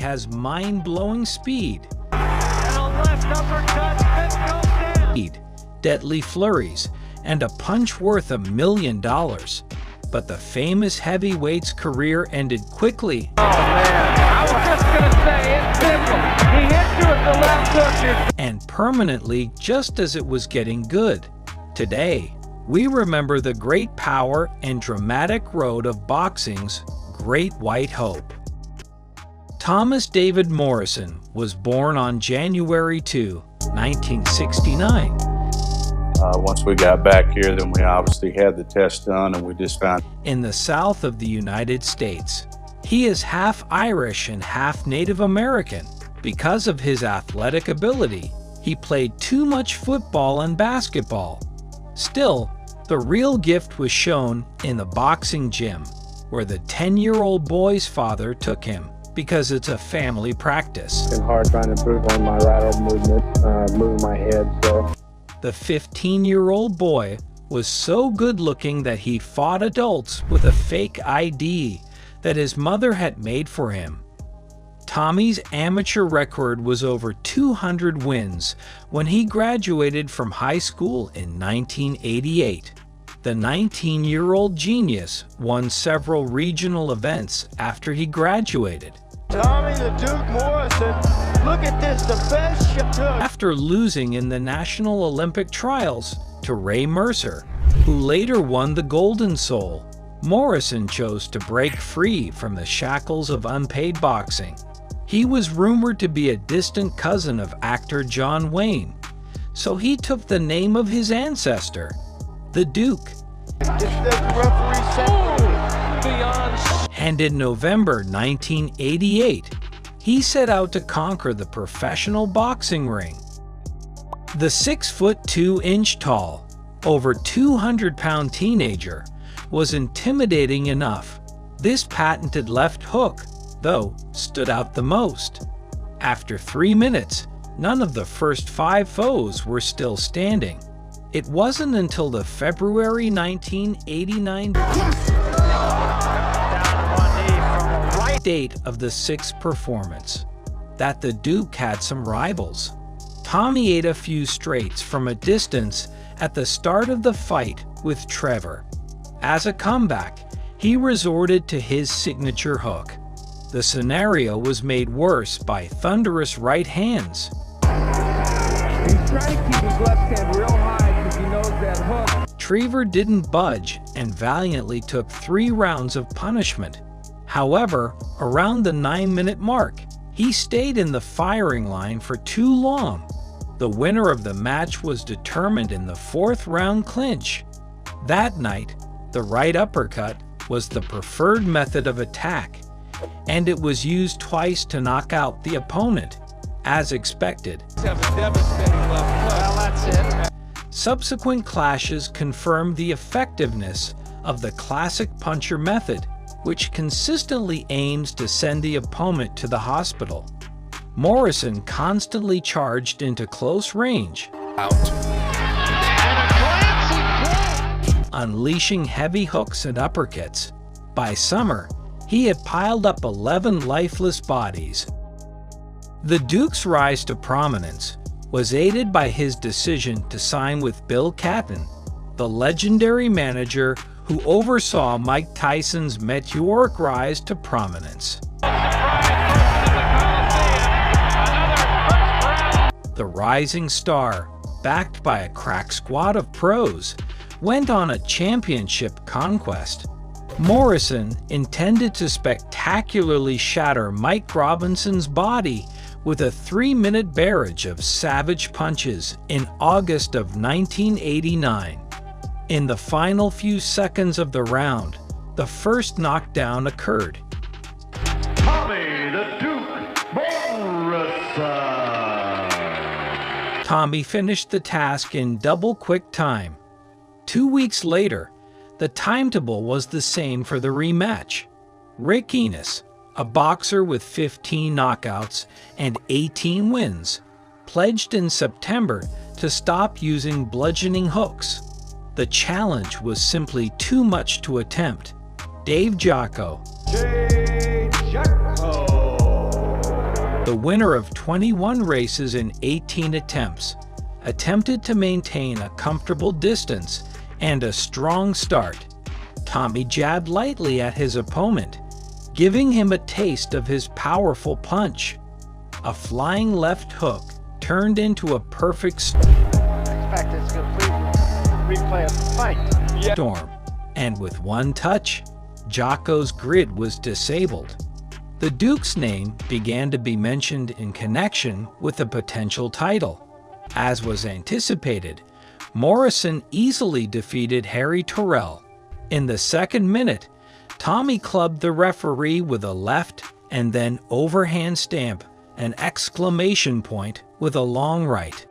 has mind-blowing speed, deadly flurries, and a punch worth $1 million. But the famous heavyweight's career ended quickly. Oh man, I was just gonna say, it's simple. He hit you with the left hook. And permanently, just as it was getting good. Today, we remember the great power and dramatic road of boxing's Great White Hope. Thomas David Morrison was born on January 2, 1969. Once we got back here, then we obviously had the test done, and we just found in the south of the United States. He is half Irish and half Native American. Because of his athletic ability, he played too much football and basketball. Still, the real gift was shown in the boxing gym, where the 10-year-old boy's father took him because it's a family practice. It's been hard trying to improve on my right arm movement, moving my head, so. The 15-year-old boy was so good-looking that he fought adults with a fake ID that his mother had made for him. Tommy's amateur record was over 200 wins when he graduated from high school in 1988. The 19-year-old genius won several regional events after he graduated. Tommy the Duke Morrison, look at this, the best shot. After losing in the National Olympic Trials to Ray Mercer, who later won the Golden Soul, Morrison chose to break free from the shackles of unpaid boxing. He was rumored to be a distant cousin of actor John Wayne, so he took the name of his ancestor, the Duke. And in November 1988, he set out to conquer the professional boxing ring. The 6'2" tall, over 200-pound teenager was intimidating enough. This patented left hook, though, stood out the most. After 3 minutes, none of the first 5 foes were still standing. It wasn't until the February 1989 date of the 6th performance that the Duke had some rivals. Tommy ate a few straights from a distance at the start of the fight with Trevor. As a comeback, he resorted to his signature hook. The scenario was made worse by thunderous right hands. He's trying to keep his left hand real high because he knows that hook. Trevor didn't budge and valiantly took 3 rounds of punishment. However, around the 9-minute mark, he stayed in the firing line for too long. The winner of the match was determined in the 4th round clinch. That night, the right uppercut was the preferred method of attack, and it was used twice to knock out the opponent, as expected. Subsequent clashes confirmed the effectiveness of the classic puncher method, which consistently aims to send the opponent to the hospital. Morrison constantly charged into close range, unleashing heavy hooks and uppercuts. By summer, he had piled up 11 lifeless bodies. The Duke's rise to prominence was aided by his decision to sign with Bill Catton, the legendary manager who oversaw Mike Tyson's meteoric rise to prominence. The rising star, backed by a crack squad of pros, went on a championship conquest. Morrison intended to spectacularly shatter Mike Robinson's body with a 3-minute barrage of savage punches in August of 1989. In the final few seconds of the round, the first knockdown occurred. Tommy the Duke Morrison. Tommy finished the task in double quick time. 2 weeks later, the timetable was the same for the rematch. Rick Enos, a boxer with 15 knockouts and 18 wins, pledged in September to stop using bludgeoning hooks. The challenge was simply too much to attempt. Dave Jocko The winner of 21 races in 18 attempts attempted to maintain a comfortable distance and a strong start. Tommy jabbed lightly at his opponent, giving him a taste of his powerful punch. A flying left hook turned into a perfect storm, and with one touch, Jocko's grid was disabled. The Duke's name began to be mentioned in connection with a potential title. As was anticipated, Morrison easily defeated Harry Terrell. In the second minute, Tommy clubbed the referee with a left and then overhand stamp an exclamation point with a long right.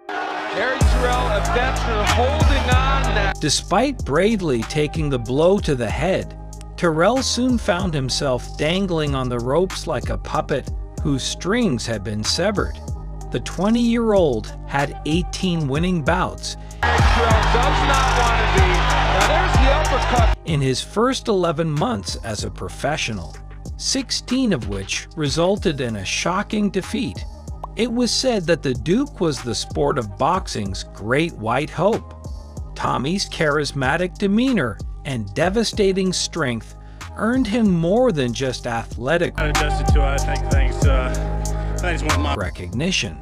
Harry Terrell eventually holding on now. Despite bravely taking the blow to the head, Terrell soon found himself dangling on the ropes like a puppet whose strings had been severed. The 20-year-old had 18 winning bouts Terrell does not want to be. Now there's the uppercut. In his first 11 months as a professional, 16 of which resulted in a shocking defeat. It was said that the Duke was the sport of boxing's great white hope. Tommy's charismatic demeanor and devastating strength earned him more than just athletic recognition.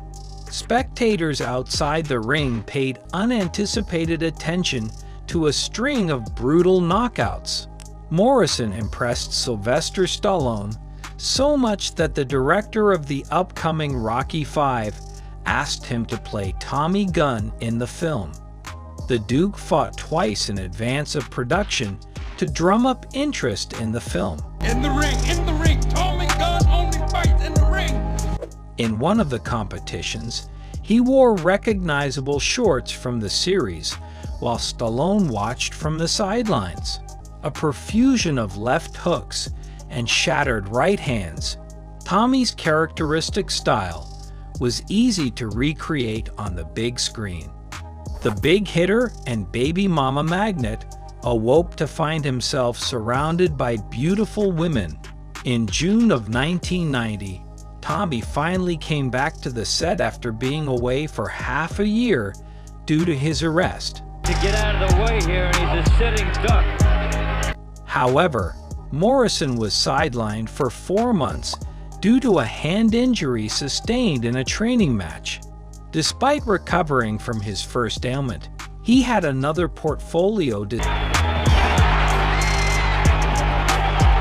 Spectators outside the ring paid unanticipated attention to a string of brutal knockouts. Morrison impressed Sylvester Stallone so much that the director of the upcoming Rocky V asked him to play Tommy Gunn in the film. The Duke fought twice in advance of production to drum up interest in the film. In the ring, Tommy Gunn only fights in the ring. In one of the competitions, he wore recognizable shorts from the series, while Stallone watched from the sidelines. A profusion of left hooks and shattered right hands, Tommy's characteristic style was easy to recreate on the big screen. The big hitter and baby mama magnet awoke to find himself surrounded by beautiful women. In June of 1990, Tommy finally came back to the set after being away for half a year due to his arrest. To get out of the way here, and he's a sitting duck. However, Morrison was sidelined for 4 months due to a hand injury sustained in a training match. Despite recovering from his first ailment, he had another portfolio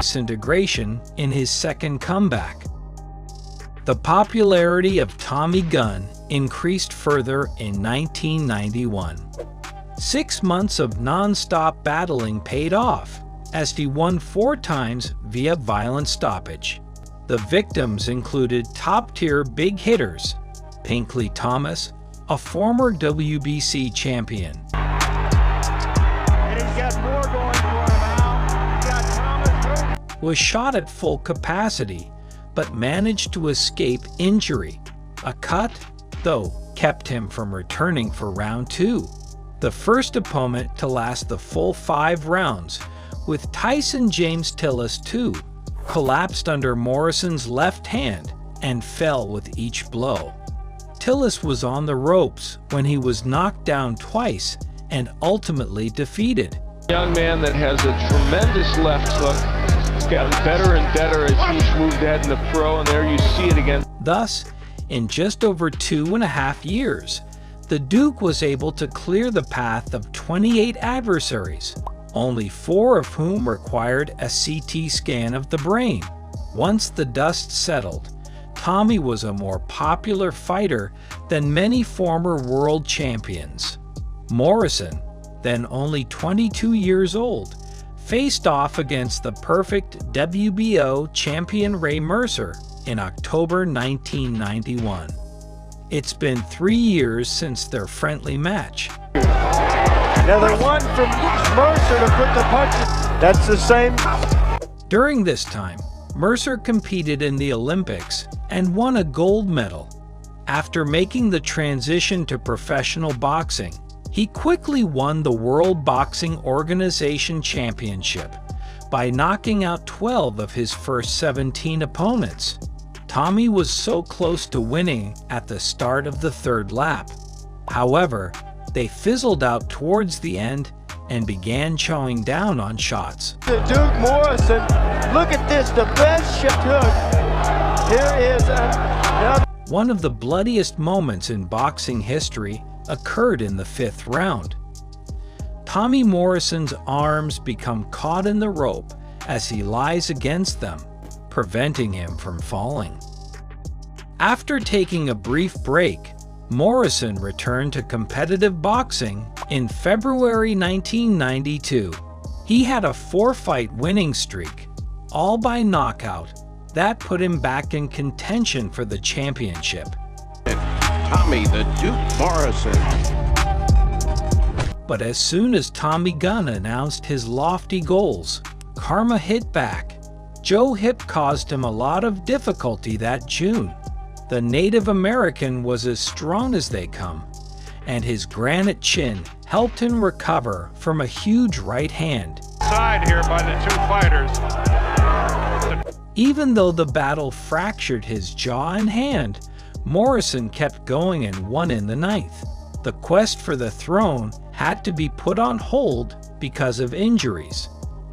disintegration in his second comeback. The popularity of Tommy Gunn increased further in 1991. 6 months of non-stop battling paid off, as he won 4 times via violent stoppage. The victims included top-tier big hitters, Pinkley Thomas, a former WBC champion, And he's got more going for him now. He's got Thomas. was shot at full capacity, but managed to escape injury. A cut, though, kept him from returning for round 2. The first opponent to last the full 5 rounds, with Tyson James Tillis II, collapsed under Morrison's left hand and fell with each blow. Tillis was on the ropes when he was knocked down twice and ultimately defeated. Young man that has a tremendous left hook. It's gotten better and better as he's moved ahead in the pro, and there you see it again. Thus, in just over 2.5 years, the Duke was able to clear the path of 28 adversaries, only 4 of whom required a CT scan of the brain. Once the dust settled, Tommy was a more popular fighter than many former world champions. Morrison, then only 22 years old, faced off against the perfect WBO champion Ray Mercer in October 1991. It's been 3 years since their friendly match. Another one from Mercer to put the punches. That's the same. During this time, Mercer competed in the Olympics and won a gold medal. After making the transition to professional boxing, he quickly won the World Boxing Organization Championship by knocking out 12 of his first 17 opponents. Tommy was so close to winning at the start of the third lap. However, they fizzled out towards the end and began chowing down on shots. The Duke Morrison, look at this, the best shot took. Here is another. One of the bloodiest moments in boxing history occurred in the fifth round. Tommy Morrison's arms become caught in the rope as he lies against them, preventing him from falling. After taking a brief break, Morrison returned to competitive boxing in February 1992. He had a 4-fight winning streak, all by knockout. That put him back in contention for the championship. Tommy the Duke Morrison. But as soon as Tommy Gunn announced his lofty goals, karma hit back. Joe Hip caused him a lot of difficulty that June. The Native American was as strong as they come, and his granite chin helped him recover from a huge right hand. Side here by the two fighters. Even though the battle fractured his jaw and hand, Morrison kept going and won in the ninth. The quest for the throne had to be put on hold because of injuries.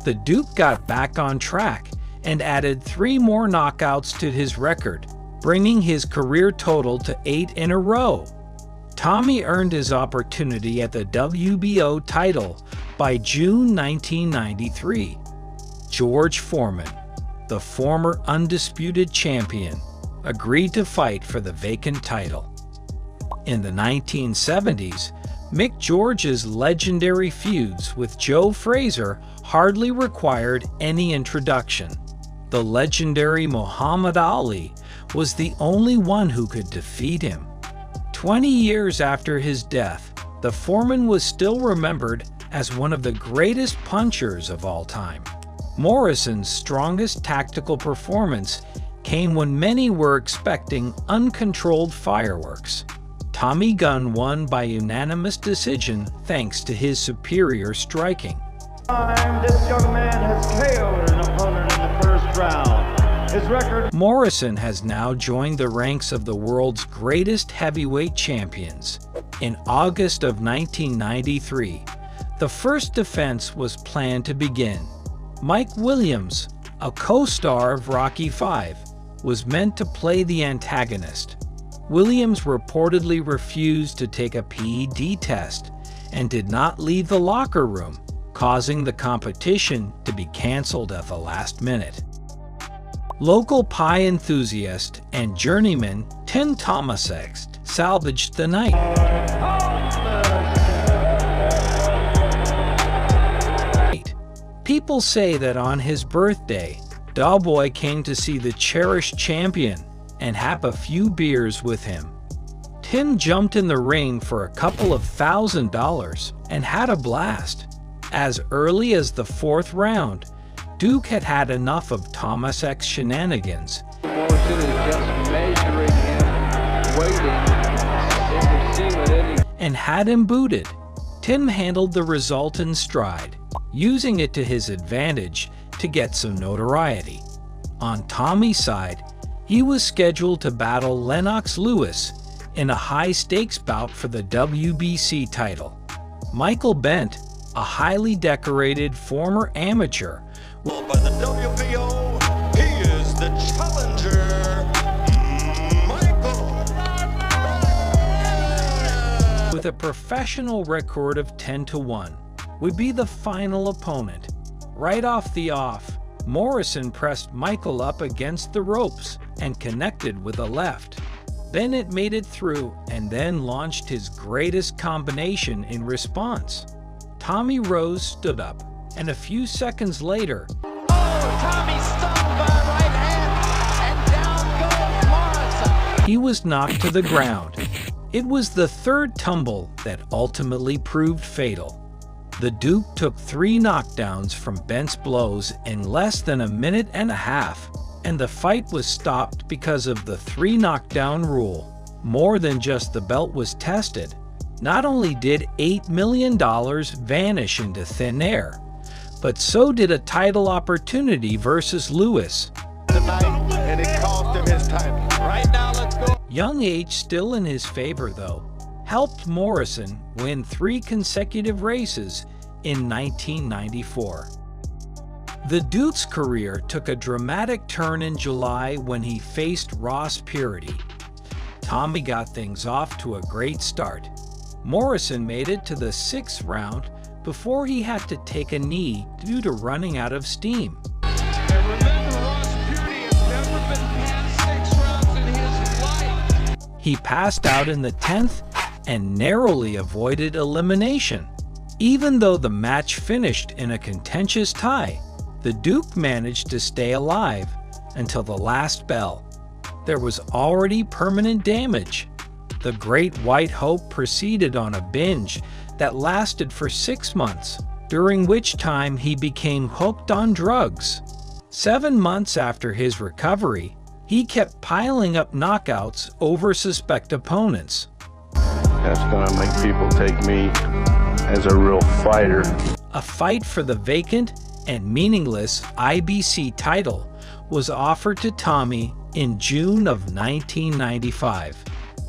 The Duke got back on track and added 3 more knockouts to his record, bringing his career total to 8 in a row. Tommy earned his opportunity at the WBO title by June 1993. George Foreman, the former undisputed champion, agreed to fight for the vacant title. In the 1970s, Mick George's legendary feuds with Joe Frazier hardly required any introduction. The legendary Muhammad Ali was the only one who could defeat him. 20 years after his death, the Foreman was still remembered as one of the greatest punchers of all time. Morrison's strongest tactical performance came when many were expecting uncontrolled fireworks. Tommy Gunn won by unanimous decision thanks to his superior striking. This young man has KO'd an opponent in the first round. His record. Morrison has now joined the ranks of the world's greatest heavyweight champions. In August of 1993, the first defense was planned to begin. Mike Williams, a co-star of Rocky V, was meant to play the antagonist. Williams reportedly refused to take a PED test and did not leave the locker room, causing the competition to be canceled at the last minute. Local pie enthusiast and journeyman Tim Tomasek salvaged the night. People say that on his birthday, Dawboy came to see the cherished champion and have a few beers with him. Tim jumped in the ring for a couple of $1,000 and had a blast. As early as the 4th round, Duke had had enough of Tomasek's shenanigans. Morrison is just measuring him, waiting, and had him booted. Tim handled the result in stride, using it to his advantage to get some notoriety. On Tommy's side, he was scheduled to battle Lennox Lewis in a high-stakes bout for the WBC title. Michael Bent, a highly decorated former amateur, By the WBO, he is the challenger, Michael. with a professional record of 10-1, would be the final opponent. Right off the off, Morrison pressed Michael up against the ropes and connected with a left. Bennett made it through and then launched his greatest combination in response. Tommy Rose stood up, and a few seconds later, Tommy stung by right hand, and down goes Morrison. he was knocked to the ground. It was the 3rd tumble that ultimately proved fatal. The Duke took 3 knockdowns from Bent's blows in less than a minute and a half, and the fight was stopped because of the 3 knockdown rule. More than just the belt was tested, not only did $8 million vanish into thin air, but so did a title opportunity versus Lewis. Tonight, and it cost him his title. Right now, let's go. Young age still in his favor, though, helped Morrison win 3 consecutive races in 1994. The Duke's career took a dramatic turn in July when he faced Ross Purity. Tommy got things off to a great start. Morrison made it to the 6th round before he had to take a knee due to running out of steam. And remember, Ross Purity has never been past 6 rounds in his life. He passed out in the 10th and narrowly avoided elimination. Even though the match finished in a contentious tie, the Duke managed to stay alive until the last bell. There was already permanent damage. The Great White Hope proceeded on a binge that lasted for 6 months, during which time he became hooked on drugs. 7 months after his recovery, he kept piling up knockouts over suspect opponents. That's gonna make people take me as a real fighter. A fight for the vacant and meaningless IBC title was offered to Tommy in June of 1995.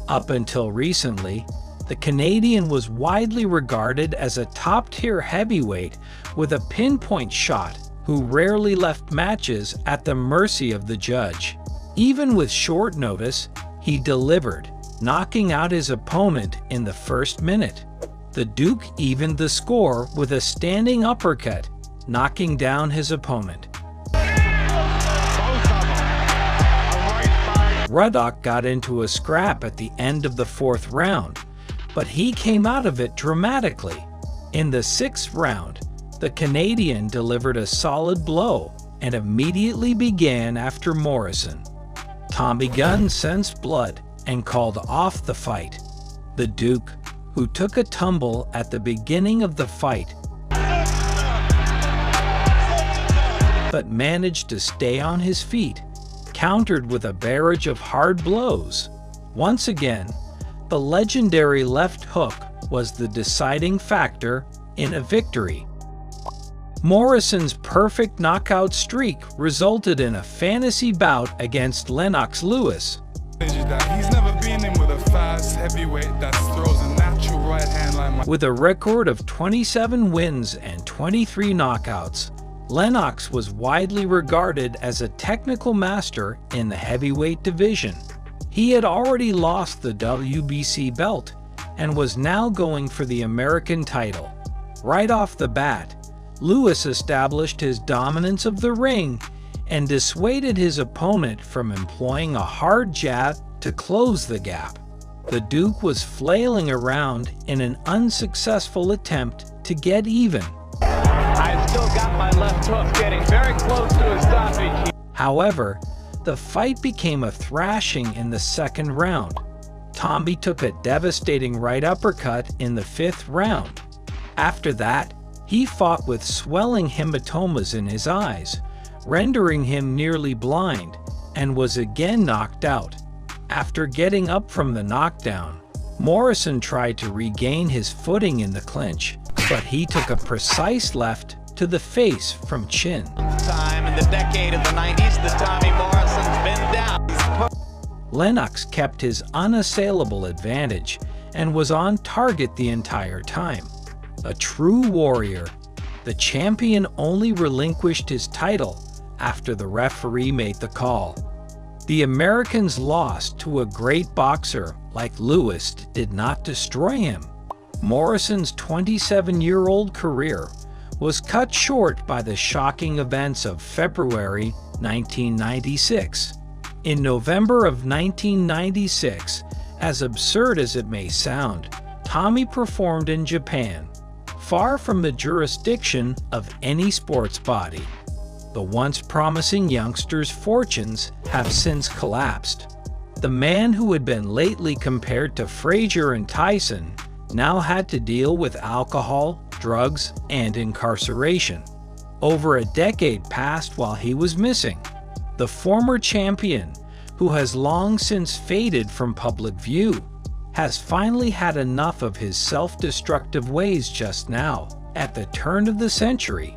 Up until recently, the Canadian was widely regarded as a top-tier heavyweight with a pinpoint shot who rarely left matches at the mercy of the judge. Even with short notice, he delivered, knocking out his opponent in the first minute. The Duke evened the score with a standing uppercut, knocking down his opponent. Ruddock got into a scrap at the end of the 4th round, but he came out of it dramatically. In the 6th round, the Canadian delivered a solid blow and immediately began after Morrison. Tommy Gunn sensed blood and called off the fight. The Duke, who took a tumble at the beginning of the fight, but managed to stay on his feet, countered with a barrage of hard blows. Once again, the legendary left hook was the deciding factor in a victory. Morrison's perfect knockout streak resulted in a fantasy bout against Lennox Lewis. He's never been in with a fast heavyweight that throws a natural right hand like with a record of 27 wins and 23 knockouts, Lennox was widely regarded as a technical master in the heavyweight division. He had already lost the WBC belt and was now going for the American title. Right off the bat, Lewis established his dominance of the ring and dissuaded his opponent from employing a hard jab to close the gap. The Duke was flailing around in an unsuccessful attempt to get even. I still got my left hook getting very close to a stoppage. However, the fight became a thrashing in the 2nd round. Tommy took a devastating right uppercut in the 5th round. After that, he fought with swelling hematomas in his eyes, rendering him nearly blind, and was again knocked out. After getting up from the knockdown, Morrison tried to regain his footing in the clinch, but he took a precise left to the face from chin. Time in the decade of the 90s, the Tommy Morrison's been down. Lennox kept his unassailable advantage and was on target the entire time. A true warrior, the champion only relinquished his title after the referee made the call. The Americans lost to a great boxer like Lewis did not destroy him. Morrison's 27-year-old career was cut short by the shocking events of February 1996. In November of 1996, as absurd as it may sound, Tommy performed in Japan, far from the jurisdiction of any sports body. The once promising youngster's fortunes have since collapsed. The man who had been lately compared to Frazier and Tyson now had to deal with alcohol, drugs, and incarceration. Over a decade passed while he was missing. The former champion, who has long since faded from public view, has finally had enough of his self-destructive ways just now, at the turn of the century.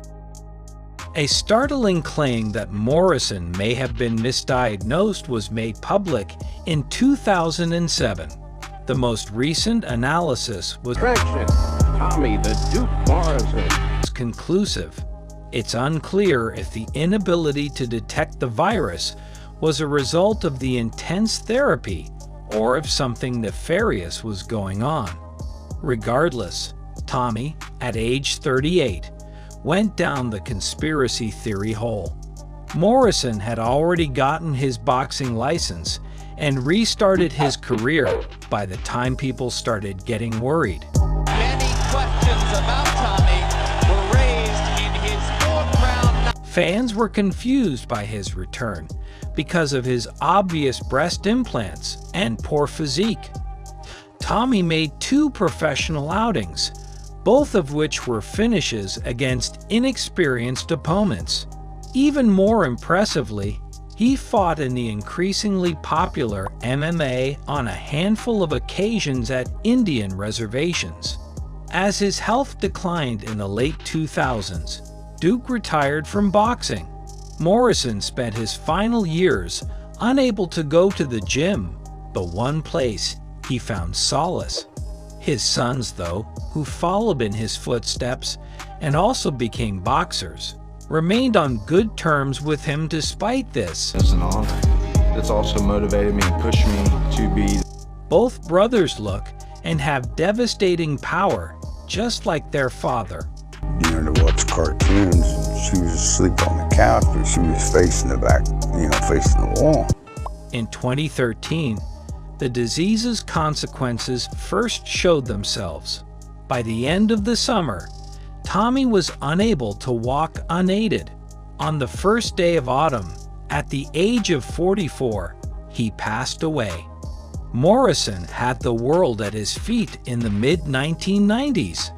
A startling claim that Morrison may have been misdiagnosed was made public in 2007. The most recent analysis was Tommy the Duke Morrison conclusive. It's unclear if the inability to detect the virus was a result of the intense therapy or if something nefarious was going on. Regardless, Tommy, at age 38, went down the conspiracy theory hole. Morrison had already gotten his boxing license and restarted his career by the time people started getting worried. Many questions about Tommy were raised in his fourth-round. Fans were confused by his return because of his obvious breast implants and poor physique. Tommy made 2 professional outings, both of which were finishes against inexperienced opponents. Even more impressively, he fought in the increasingly popular MMA on a handful of occasions at Indian reservations. As his health declined in the late 2000s, Duke retired from boxing. Morrison spent his final years unable to go to the gym, the one place he found solace. His sons, though, who followed in his footsteps and also became boxers, remained on good terms with him despite this. It's an honor. It's also motivated me and pushed me to be. Both brothers look and have devastating power, just like their father. You know, to watch cartoons, she was asleep on the couch, but she was facing the back, facing the wall. In 2013, the disease's consequences first showed themselves. By the end of the summer, Tommy was unable to walk unaided. On the first day of autumn, at the age of 44, he passed away. Morrison had the world at his feet in the mid-1990s.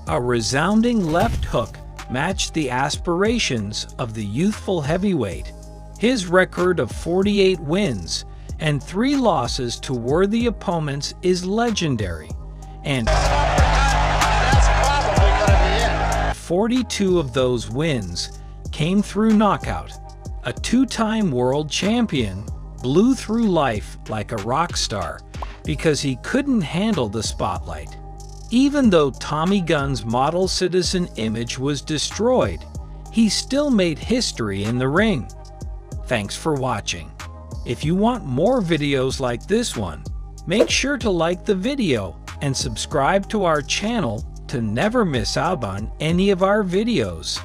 A resounding left hook matched the aspirations of the youthful heavyweight. His record of 48 wins and 3 losses to worthy opponents is legendary, and 42 of those wins came through knockout. A 2-time world champion blew through life like a rock star because he couldn't handle the spotlight. Even though Tommy Gunn's model citizen image was destroyed, he still made history in the ring. Thanks for watching. If you want more videos like this one, make sure to like the video and subscribe to our channel to never miss out on any of our videos.